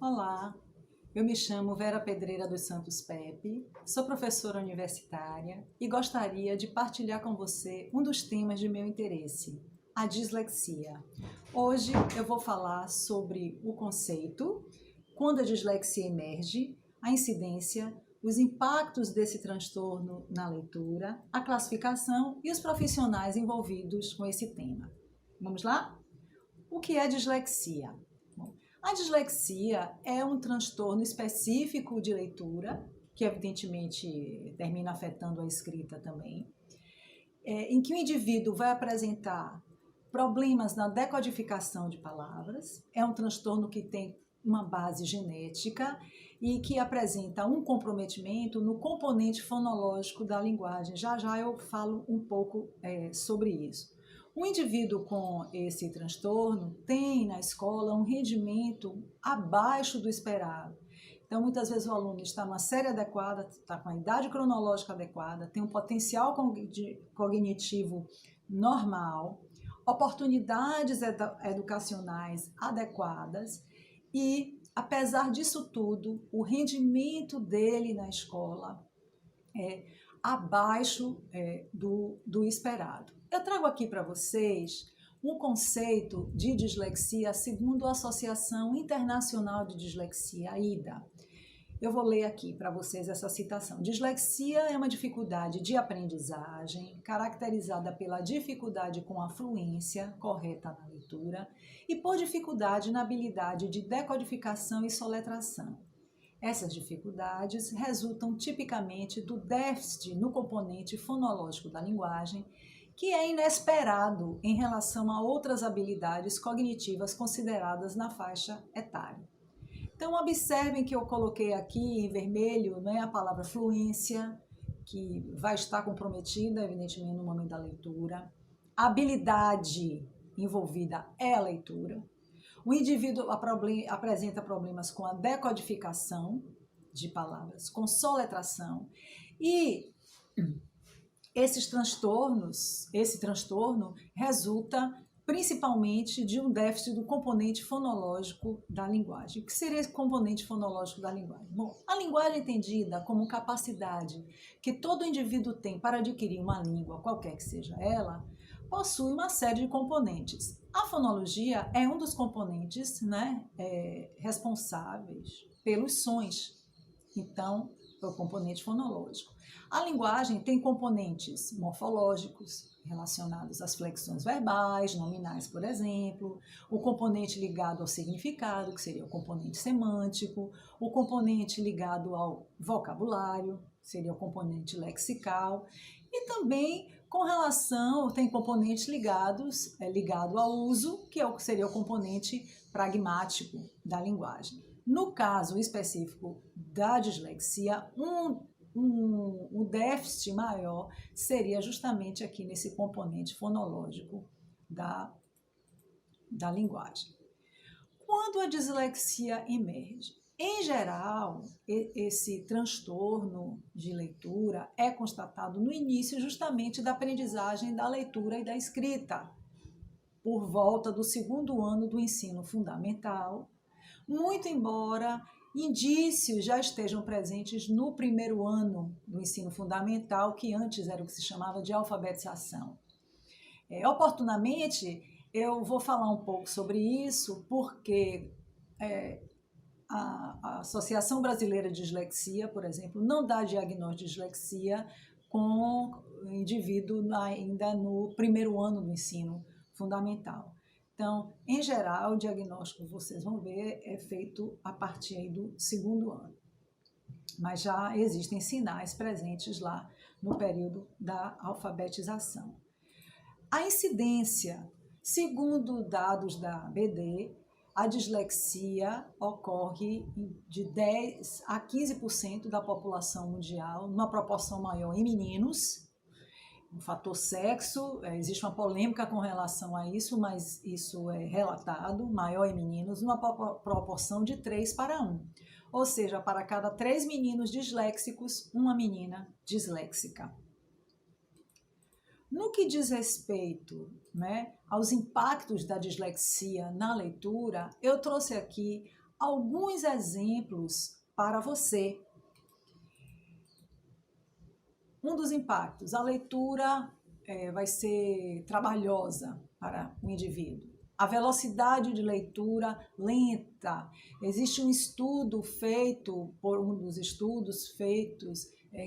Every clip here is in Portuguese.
Olá, eu me chamo Vera Pedreira dos Santos Pepe, sou professora universitária e gostaria de partilhar com você um dos temas de meu interesse, a dislexia. Hoje eu vou falar sobre o conceito, quando a dislexia emerge, a incidência, os impactos desse transtorno na leitura, a classificação e os profissionais envolvidos com esse tema. Vamos lá? O que é dislexia? A dislexia é um transtorno específico de leitura, que evidentemente termina afetando a escrita também, em que o indivíduo vai apresentar problemas na decodificação de palavras. É um transtorno que tem uma base genética e que apresenta um comprometimento no componente fonológico da linguagem. Já já eu falo um pouco sobre isso. O indivíduo com esse transtorno tem na escola um rendimento abaixo do esperado. Então, muitas vezes o aluno está numa série adequada, está com a idade cronológica adequada, tem um potencial cognitivo normal, oportunidades educacionais adequadas e, apesar disso tudo, o rendimento dele na escola é abaixo do esperado. Eu trago aqui para vocês um conceito de dislexia segundo a Associação Internacional de Dislexia, a IDA. Eu vou ler aqui para vocês essa citação. Dislexia é uma dificuldade de aprendizagem caracterizada pela dificuldade com a fluência correta na leitura e por dificuldade na habilidade de decodificação e soletração. Essas dificuldades resultam tipicamente do déficit no componente fonológico da linguagem, que é inesperado em relação a outras habilidades cognitivas consideradas na faixa etária. Então, observem que eu coloquei aqui em vermelho, né, a palavra fluência, que vai estar comprometida, evidentemente, no momento da leitura. A habilidade envolvida é a leitura. O indivíduo apresenta problemas com a decodificação de palavras, com soletração. E esse transtorno resulta principalmente de um déficit do componente fonológico da linguagem. O que seria esse componente fonológico da linguagem? Bom, a linguagem é entendida como capacidade que todo indivíduo tem para adquirir uma língua, qualquer que seja ela, possui uma série de componentes. A fonologia é um dos componentes, né, responsáveis pelos sons. Então, é o componente fonológico. A linguagem tem componentes morfológicos, relacionados às flexões verbais, nominais, por exemplo, o componente ligado ao significado, que seria o componente semântico, o componente ligado ao vocabulário, seria o componente lexical, e também com relação, tem componentes ligado ao uso, que seria o componente pragmático da linguagem. No caso específico da dislexia, um déficit maior seria justamente aqui nesse componente fonológico da linguagem. Quando a dislexia emerge? Em geral, esse transtorno de leitura é constatado no início justamente da aprendizagem da leitura e da escrita, por volta do segundo ano do ensino fundamental, muito embora indícios já estejam presentes no primeiro ano do ensino fundamental, que antes era o que se chamava de alfabetização. Oportunamente, eu vou falar um pouco sobre isso, porque a Associação Brasileira de Dislexia, por exemplo, não dá diagnóstico de dislexia com o indivíduo ainda no primeiro ano do ensino fundamental. Então, em geral, o diagnóstico, vocês vão ver, é feito a partir aí do segundo ano. Mas já existem sinais presentes lá no período da alfabetização. A incidência, segundo dados da BD, a dislexia ocorre de 10 a 15% da população mundial, numa proporção maior em meninos. O fator sexo, existe uma polêmica com relação a isso, mas isso é relatado, maior em meninos, numa proporção de 3 para 1. Ou seja, para cada 3 meninos disléxicos, uma menina disléxica. No que diz respeito, né, aos impactos da dislexia na leitura, eu trouxe aqui alguns exemplos para você. Um dos impactos, a leitura vai ser trabalhosa para o indivíduo. A velocidade de leitura lenta. Existe um estudo feito, por um dos estudos feitos,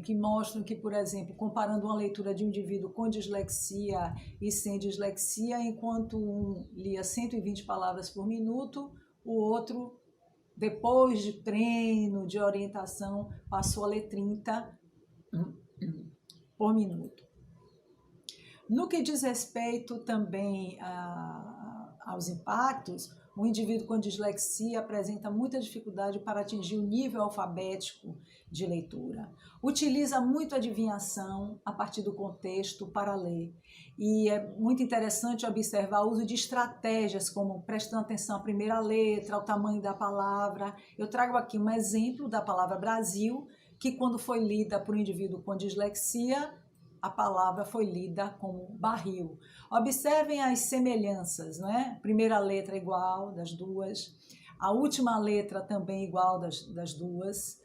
que mostram que, por exemplo, comparando uma leitura de um indivíduo com dislexia e sem dislexia, enquanto um lia 120 palavras por minuto, o outro, depois de treino, de orientação, passou a ler 30 por minuto. No que diz respeito também aos impactos, o indivíduo com dislexia apresenta muita dificuldade para atingir o nível alfabético de leitura. Utiliza muito a adivinhação a partir do contexto para ler. E é muito interessante observar o uso de estratégias, como prestando atenção à primeira letra, ao tamanho da palavra. Eu trago aqui um exemplo da palavra Brasil, que quando foi lida por um indivíduo com dislexia, a palavra foi lida como barril. Observem as semelhanças, né? Primeira letra igual das duas, a última letra também igual das duas.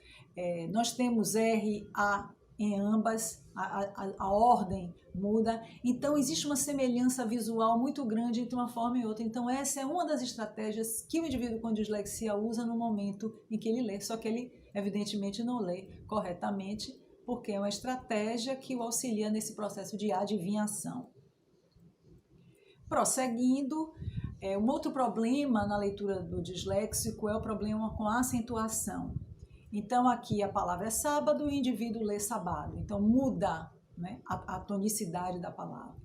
Nós temos R, A em ambas, a ordem muda. Então, existe uma semelhança visual muito grande entre uma forma e outra. Então, essa é uma das estratégias que o indivíduo com dislexia usa no momento em que ele lê, só que ele, evidentemente, não lê corretamente, porque é uma estratégia que o auxilia nesse processo de adivinhação. Prosseguindo, um outro problema na leitura do disléxico é o problema com a acentuação. Então, aqui a palavra é sábado e o indivíduo lê sabado. Então, muda, né, a tonicidade da palavra.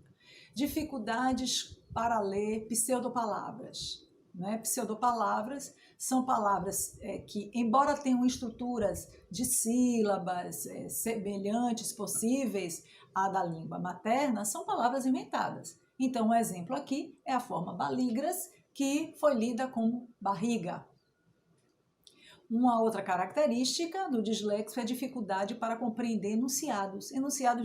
Dificuldades para ler pseudopalavras. Né? Pseudopalavras são palavras que, embora tenham estruturas de sílabas semelhantes, possíveis à da língua materna, são palavras inventadas. Então, um exemplo aqui é a forma balígras, que foi lida como barriga. Uma outra característica do dislexo é a dificuldade para compreender enunciados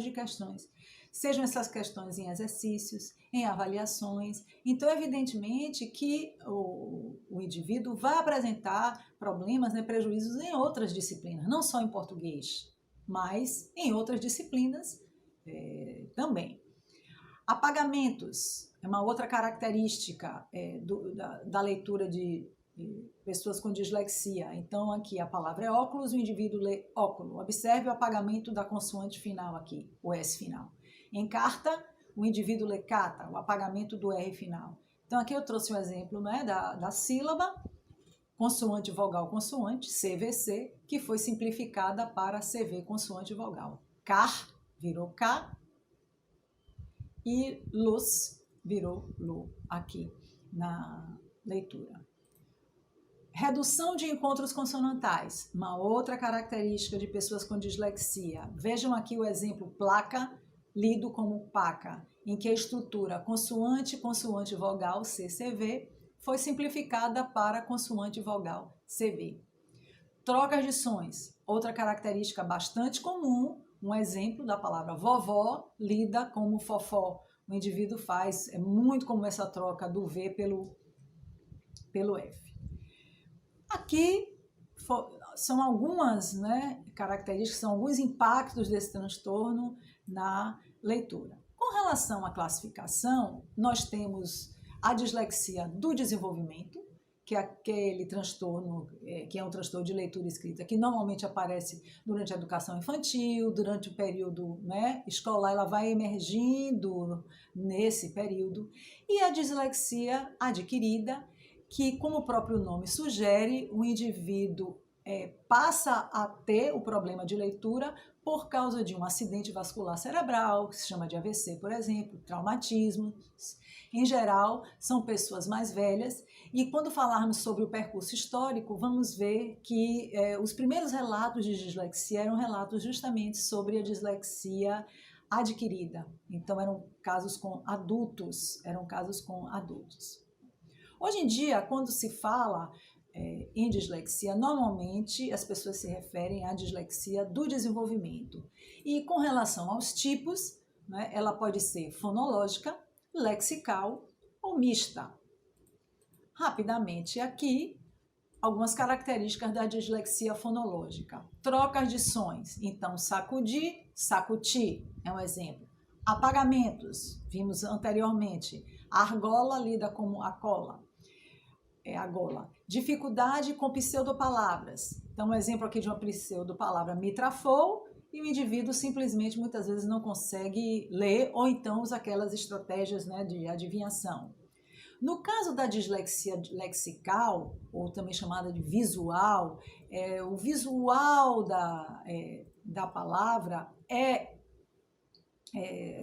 de questões. Sejam essas questões em exercícios, em avaliações. Então, evidentemente que o indivíduo vai apresentar problemas, né, prejuízos em outras disciplinas, não só em português, mas em outras disciplinas também. Apagamentos é uma outra característica da leitura de pessoas com dislexia. Então, aqui a palavra é óculos, o indivíduo lê óculo. Observe o apagamento da consoante final aqui, o S final. Em carta, o indivíduo lê cata, o apagamento do R final. Então, aqui eu trouxe um exemplo, né, da sílaba, consoante, vogal, consoante, CVC, que foi simplificada para CV, consoante, vogal. Car virou K e luz virou lu aqui na leitura. Redução de encontros consonantais, uma outra característica de pessoas com dislexia. Vejam aqui o exemplo placa, lido como paca, em que a estrutura consoante, consoante, vogal, CCV, foi simplificada para consoante, vogal, CV. Trocas de sons, outra característica bastante comum, um exemplo da palavra vovó, lida como fofó. O indivíduo faz, é muito comum essa troca do V pelo F. Aqui são algumas, né, características, são alguns impactos desse transtorno na leitura. Com relação à classificação, nós temos a dislexia do desenvolvimento, que é aquele transtorno, que é um transtorno de leitura e escrita, que normalmente aparece durante a educação infantil, durante o período, né, escolar, ela vai emergindo nesse período. E a dislexia adquirida, que, como o próprio nome sugere, o indivíduo passa a ter o problema de leitura por causa de um acidente vascular cerebral, que se chama de AVC, por exemplo, traumatismos. Em geral, são pessoas mais velhas. E quando falarmos sobre o percurso histórico, vamos ver que os primeiros relatos de dislexia eram relatos justamente sobre a dislexia adquirida. Então, eram casos com adultos. Hoje em dia, quando se fala em dislexia, normalmente as pessoas se referem à dislexia do desenvolvimento. E com relação aos tipos, né, ela pode ser fonológica, lexical ou mista. Rapidamente aqui, algumas características da dislexia fonológica. Trocas de sons, então sacudir, sacuti é um exemplo. Apagamentos, vimos anteriormente. Argola lida como a cola, é a gola. Dificuldade com pseudopalavras. Então, um exemplo aqui de uma pseudopalavra mitrafou, e o indivíduo simplesmente muitas vezes não consegue ler, ou então usa aquelas estratégias, né, de adivinhação. No caso da dislexia lexical, ou também chamada de visual, o visual da palavra é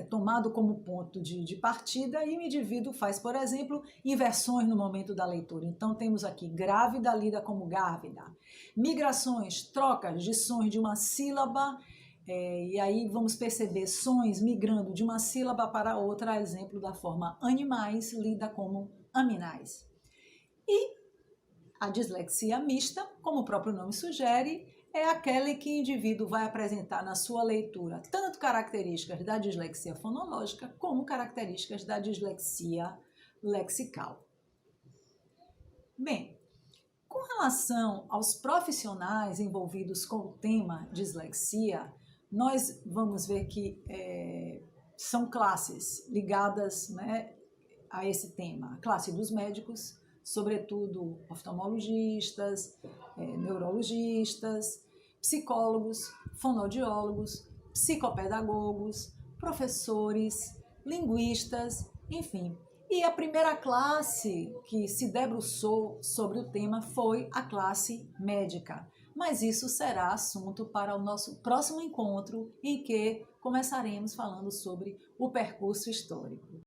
tomado como ponto de partida e o indivíduo faz, por exemplo, inversões no momento da leitura. Então, temos aqui grávida lida como gárvida. Migrações, trocas de sons de uma sílaba, e aí vamos perceber sons migrando de uma sílaba para outra, exemplo da forma animais lida como aminais. E a dislexia mista, como o próprio nome sugere, é aquela em que o indivíduo vai apresentar na sua leitura tanto características da dislexia fonológica como características da dislexia lexical. Bem, com relação aos profissionais envolvidos com o tema dislexia, nós vamos ver que são classes ligadas, né, a esse tema. A classe dos médicos, sobretudo oftalmologistas, neurologistas, psicólogos, fonoaudiólogos, psicopedagogos, professores, linguistas, enfim. E a primeira classe que se debruçou sobre o tema foi a classe médica. Mas isso será assunto para o nosso próximo encontro, em que começaremos falando sobre o percurso histórico.